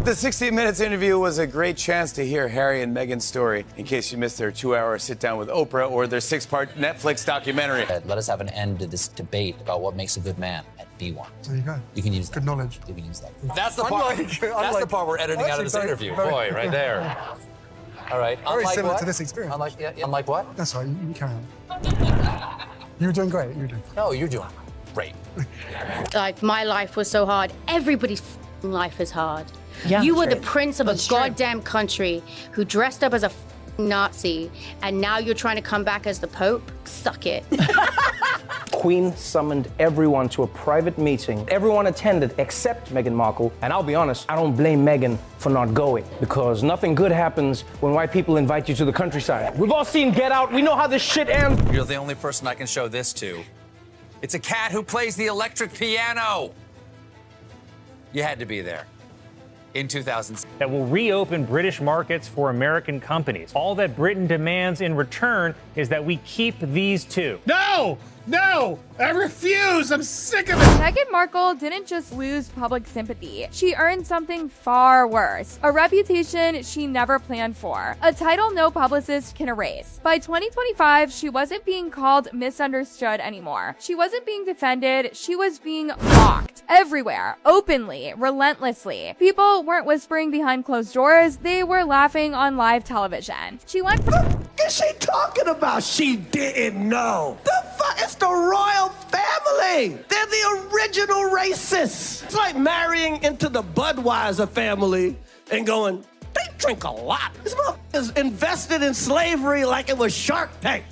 The 60 Minutes interview was a great chance to hear Harry and Meghan's story, in case you missed their 2-hour sit-down with Oprah or their 6-part Netflix documentary. Let us have an end to this debate about what makes a good man at B1. There you go. You can use that. Good knowledge. You can use that. That's the part. That's the part we're editing out of this interview. Boy, right there. All right. Very similar to this experience. Unlike what? That's right. You carry on. You were doing great. You were doing. No, you're doing great. Like, my life was so hard. Everybody's life is hard. Yeah, you were true. the prince of That's a true. goddamn country who dressed up as a Nazi, and now you're trying to come back as the Pope? Suck it. Queen summoned everyone to a private meeting. Everyone attended except Meghan Markle. And I'll be honest, I don't blame Meghan for not going, because nothing good happens when white people invite you to the countryside. We've all seen Get Out. We know how this shit ends. You're the only person I can show this to. It's a cat who plays the electric piano. You had to be there. In 2006. That will reopen British markets for American companies. All that Britain demands in return is that we keep these two. No! No! I refuse! I'm sick of it! Meghan Markle didn't just lose public sympathy. She earned something far worse. A reputation she never planned for. A title no publicist can erase. By 2025, she wasn't being called misunderstood anymore. She wasn't being defended. She was being mocked. Everywhere. Openly. Relentlessly. People weren't whispering behind closed doors. They were laughing on live television. She went from... What is she talking about? She didn't know. The fuck? It's the royal family. They're the original racists. It's like marrying into the Budweiser family and going, they drink a lot. This motherfucker's invested in slavery like it was Shark Tank.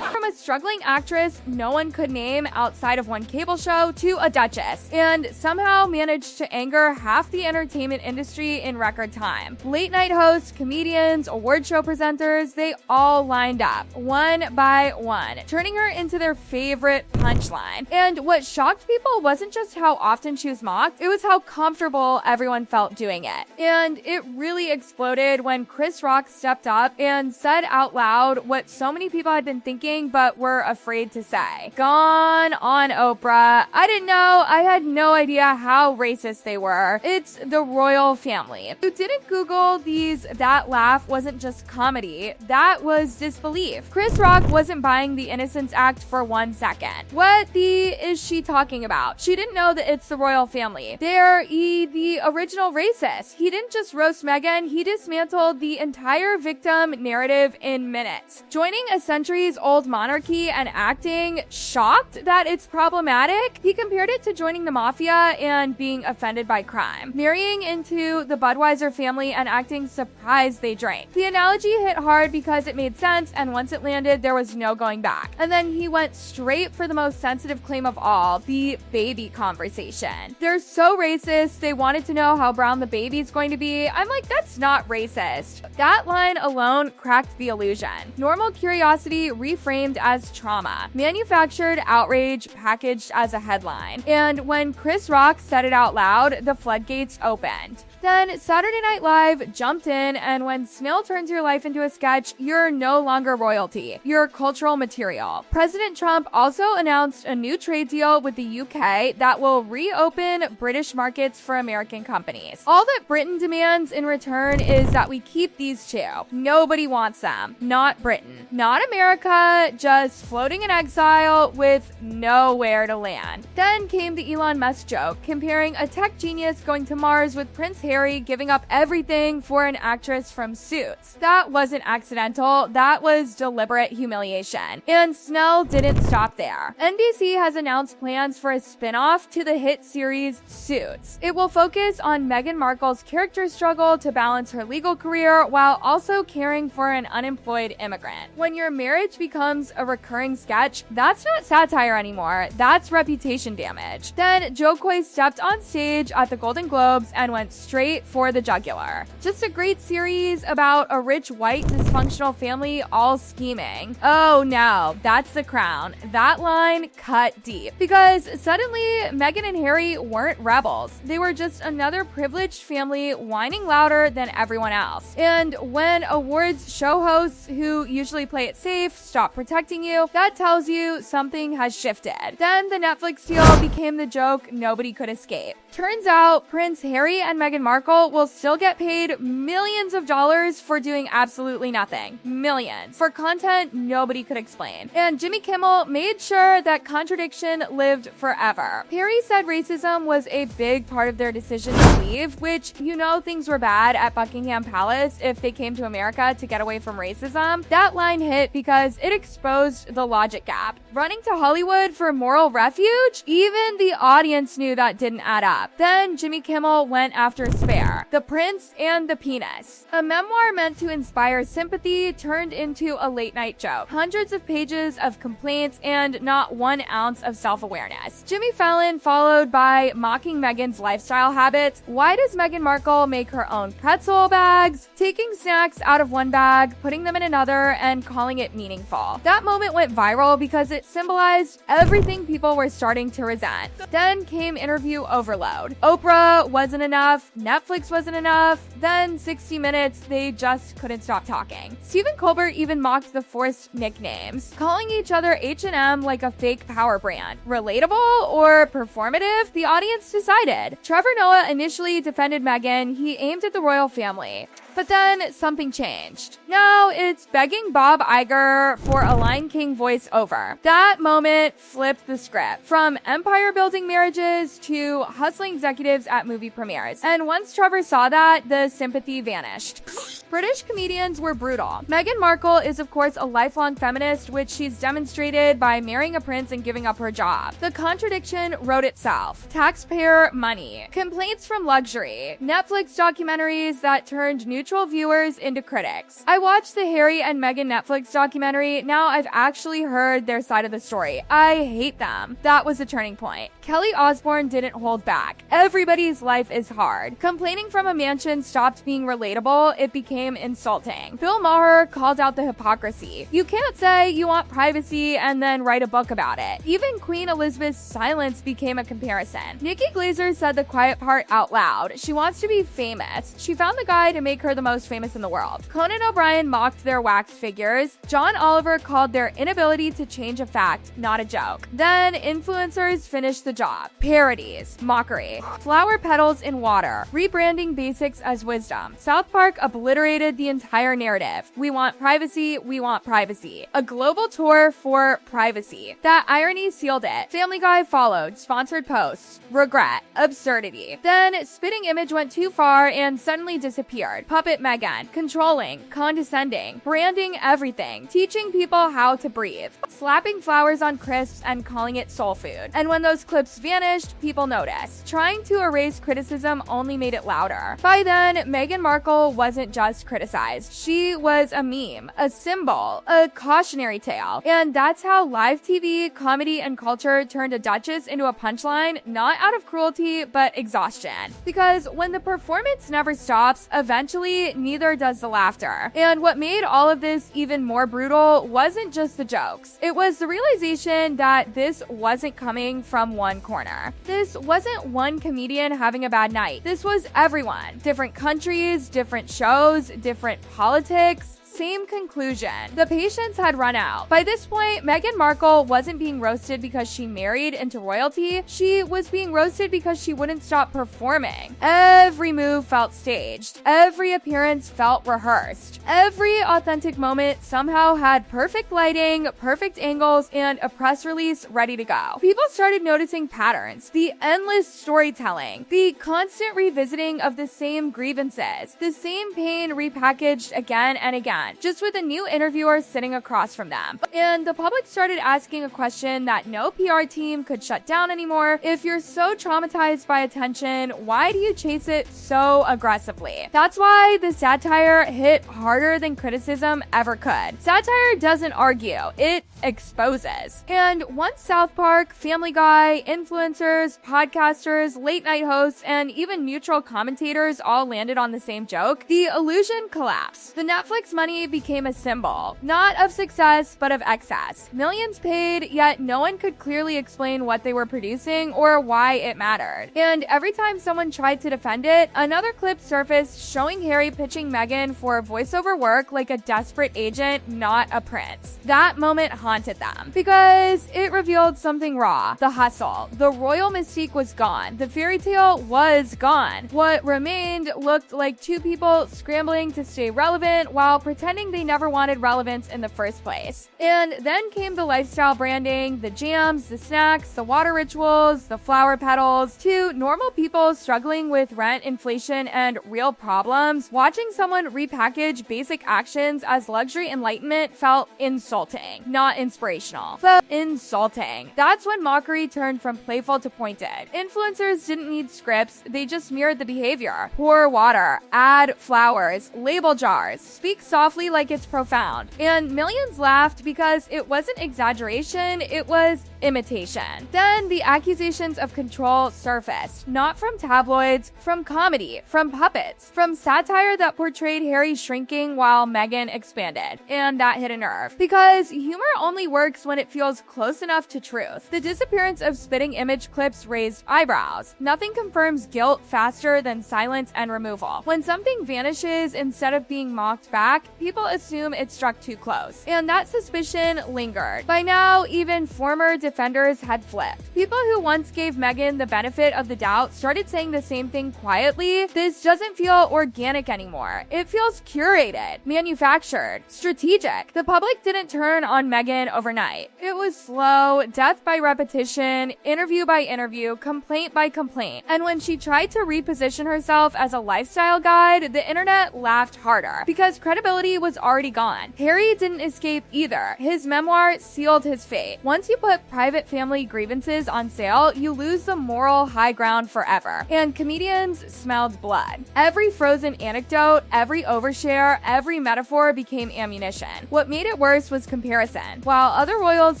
From a struggling actress no one could name outside of one cable show to a duchess, and somehow managed to anger half the entertainment industry in record time. Late night hosts, comedians, award show presenters, they all lined up, one by one, turning her into their favorite punchline. And what shocked people wasn't just how often she was mocked, it was how comfortable everyone felt doing it. And it really exploded when Chris Rock stepped up and said out loud what so many people had been thinking but were afraid to say. Gone on Oprah. I didn't know. I had no idea how racist they were. It's the royal family. You didn't Google these. That laugh wasn't just comedy. That was disbelief. Chris Rock wasn't buying the Innocence Act for 1 second. What is she talking about? She didn't know that it's the royal family. They're the original racist. He didn't just roast Meghan. He dismantled the entire victim narrative in minutes. Joining a centuries-old monarchy and acting shocked that it's problematic, he compared it to joining the mafia and being offended by crime. Marrying into the Budweiser family and acting surprised they drank. The analogy hit hard because it made sense, and once it landed, there was no going back. And then he went straight for the most sensitive claim of all, the baby conversation. They're so racist, they wanted to know how brown the baby's going to be. I'm like, that's not racist. That line alone cracked the illusion. Normal curiosity reframed as trauma. Manufactured outrage packaged as a headline. And when Chris Rock said it out loud, the floodgates opened. Then Saturday Night Live jumped in, and when Snell turns your life into a sketch, you're no longer royalty. You're cultural material. President Trump also announced a new trade deal with the UK that will reopen British markets for American companies. All that Britain demands in return is that we keep these two. Nobody wants them. Not Britain. Not America, just floating in exile with nowhere to land. Then came the Elon Musk joke, comparing a tech genius going to Mars with Prince Harry giving up everything for an actress from Suits. That wasn't accidental, that was deliberate humiliation. And Snell didn't stop there. NBC has announced plans for a spin-off to the hit series Suits. It will focus on Meghan Markle's character struggle to balance her legal career while also caring for an unemployed immigrant. When your marriage becomes a recurring sketch, that's not satire anymore, that's reputation damage. Then Jo Koy stepped on stage at the Golden Globes and went straight for the jugular. Just a great series about a rich white dysfunctional family all scheming. Oh no, that's the crown. That line cut deep. Because suddenly, Meghan and Harry weren't rebels. They were just another privileged family whining louder than everyone else. And when awards show hosts who usually play it safe stop protecting you, that tells you something has shifted. Then the Netflix deal became the joke nobody could escape. Turns out, Prince Harry and Meghan Markle will still get paid millions of dollars for doing absolutely nothing. Millions. For content nobody could explain. And Jimmy Kimmel made sure that contradiction lived forever. Harry said racism was a big part of their decision to leave, which, you know, things were bad at Buckingham Palace if they came to America to get away from racism. That line hit because it exposed the logic gap. Running to Hollywood for moral refuge? Even the audience knew that didn't add up. Then Jimmy Kimmel went after Spare, the prince and the penis. A memoir meant to inspire sympathy turned into a late night joke. Hundreds of pages of complaints and not 1 ounce of self-awareness. Jimmy Fallon followed by mocking Meghan's lifestyle habits. Why does Meghan Markle make her own pretzel bags? Taking snacks out of one bag, putting them in another, and calling it meaningful. That moment went viral because it symbolized everything people were starting to resent. Then came interview overload. Oprah wasn't enough, Netflix wasn't enough, then 60 Minutes, they just couldn't stop talking. Stephen Colbert even mocked the forced nicknames, calling each other H&M like a fake power brand. Relatable or performative? The audience decided. Trevor Noah initially defended Meghan. He aimed at the royal family. But then something changed. Now it's begging Bob Iger for a Lion King voiceover. That moment flipped the script from empire building marriages to hustling executives at movie premieres. And once Trevor saw that, the sympathy vanished. British comedians were brutal. Meghan Markle is of course a lifelong feminist, which she's demonstrated by marrying a prince and giving up her job. The contradiction wrote itself. Taxpayer money, complaints from luxury, Netflix documentaries that turned neutral viewers into critics. I watched the Harry and Meghan Netflix documentary. Now I've actually heard their side of the story. I hate them. That was a turning point. Kelly Osbourne didn't hold back. Everybody's life is hard. Complaining from a mansion stopped being relatable. It became insulting. Bill Maher called out the hypocrisy. You can't say you want privacy and then write a book about it. Even Queen Elizabeth's silence became a comparison. Nikki Glaser said the quiet part out loud. She wants to be famous. She found the guy to make her the most famous in the world. Conan O'Brien mocked their wax figures. John Oliver called their inability to change a fact, not a joke. Then influencers finished the job. Parodies, mockery, flower petals in water, rebranding basics as wisdom. South Park obliterated the entire narrative. We want privacy, we want privacy. A global tour for privacy. That irony sealed it. Family Guy followed, sponsored posts, regret, absurdity. Then Spitting Image went too far and suddenly disappeared. Puppet Meghan, controlling, condescending, branding everything, teaching people how to breathe, slapping flowers on crisps and calling it soul food. And when those clips vanished, people noticed. Trying to erase criticism only made it louder. By then, Meghan Markle wasn't just criticized. She was a meme, a symbol, a cautionary tale. And that's how live TV, comedy, and culture turned a duchess into a punchline, not out of cruelty, but exhaustion. Because when the performance never stops, eventually neither does the laughter. And what made all of this even more brutal wasn't just the jokes. It was the realization that this wasn't coming from one corner. This wasn't one comedian having a bad night. This was everyone. Different countries, different shows, different politics. Same conclusion. The patience had run out. By this point, Meghan Markle wasn't being roasted because she married into royalty. She was being roasted because she wouldn't stop performing. Every move felt staged. Every appearance felt rehearsed. Every authentic moment somehow had perfect lighting, perfect angles, and a press release ready to go. People started noticing patterns, the endless storytelling, the constant revisiting of the same grievances, the same pain repackaged again and again, just with a new interviewer sitting across from them. And the public started asking a question that no PR team could shut down anymore. If you're so traumatized by attention, why do you chase it so aggressively? That's why the satire hit harder than criticism ever could. Satire doesn't argue, it exposes. And once South Park, Family Guy, influencers, podcasters, late night hosts, and even neutral commentators all landed on the same joke, the illusion collapsed. The Netflix money money became a symbol, not of success, but of excess. Millions paid, yet no one could clearly explain what they were producing or why it mattered. And every time someone tried to defend it, another clip surfaced showing Harry pitching Meghan for voiceover work like a desperate agent, not a prince. That moment haunted them because it revealed something raw. The hustle. The royal mystique was gone. The fairy tale was gone. What remained looked like two people scrambling to stay relevant while pretending they never wanted relevance in the first place. And then came the lifestyle branding, the jams, the snacks, the water rituals, the flower petals, to normal people struggling with rent, inflation, and real problems. Watching someone repackage basic actions as luxury enlightenment felt insulting, not inspirational. Felt insulting. That's when mockery turned from playful to pointed. Influencers didn't need scripts, they just mirrored the behavior. Pour water, add flowers, label jars, speak softly like it's profound. And millions laughed because it wasn't exaggeration, it was imitation. Then the accusations of control surfaced, not from tabloids, from comedy, from puppets, from satire that portrayed Harry shrinking while Meghan expanded. And that hit a nerve. Because humor only works when it feels close enough to truth. The disappearance of spitting image clips raised eyebrows. Nothing confirms guilt faster than silence and removal. When something vanishes instead of being mocked back, people assume it struck too close. And that suspicion lingered. By now, even former defenders had flipped. People who once gave Meghan the benefit of the doubt started saying the same thing quietly. This doesn't feel organic anymore. It feels curated, manufactured, strategic. The public didn't turn on Meghan overnight. It was slow, death by repetition, interview by interview, complaint by complaint. And when she tried to reposition herself as a lifestyle guide, the internet laughed harder because credibility was already gone. Harry didn't escape either. His memoir sealed his fate. Once you put private family grievances on sale, you lose the moral high ground forever. And comedians smelled blood. Every frozen anecdote, every overshare, every metaphor became ammunition. What made it worse was comparison. While other royals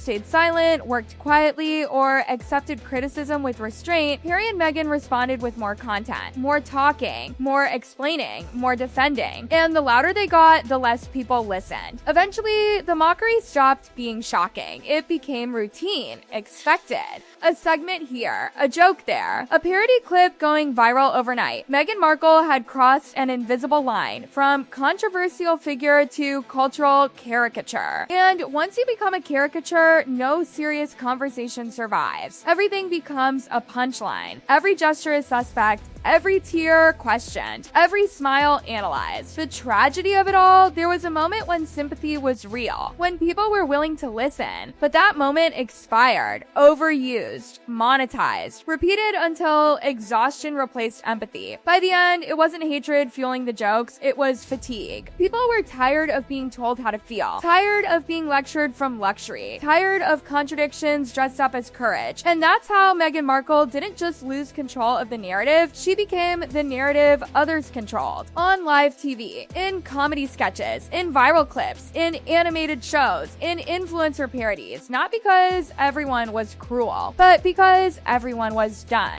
stayed silent, worked quietly, or accepted criticism with restraint, Harry and Meghan responded with more content, more talking, more explaining, more defending. And the louder they got, the less people listened. Eventually, the mockery stopped being shocking. It became routine, expected. A segment here, a joke there, a parody clip going viral overnight. Meghan Markle had crossed an invisible line from controversial figure to cultural caricature. And once you become a caricature, no serious conversation survives. Everything becomes a punchline. Every gesture is suspect. Every tear questioned, every smile analyzed. The tragedy of it all, there was a moment when sympathy was real, when people were willing to listen. But that moment expired, overused, monetized, repeated until exhaustion replaced empathy. By the end, it wasn't hatred fueling the jokes, it was fatigue. People were tired of being told how to feel, tired of being lectured from luxury, tired of contradictions dressed up as courage. And that's how Meghan Markle didn't just lose control of the narrative, she became the narrative others controlled. On live TV, in comedy sketches, in viral clips, in animated shows, in influencer parodies, not because everyone was cruel, but because everyone was done.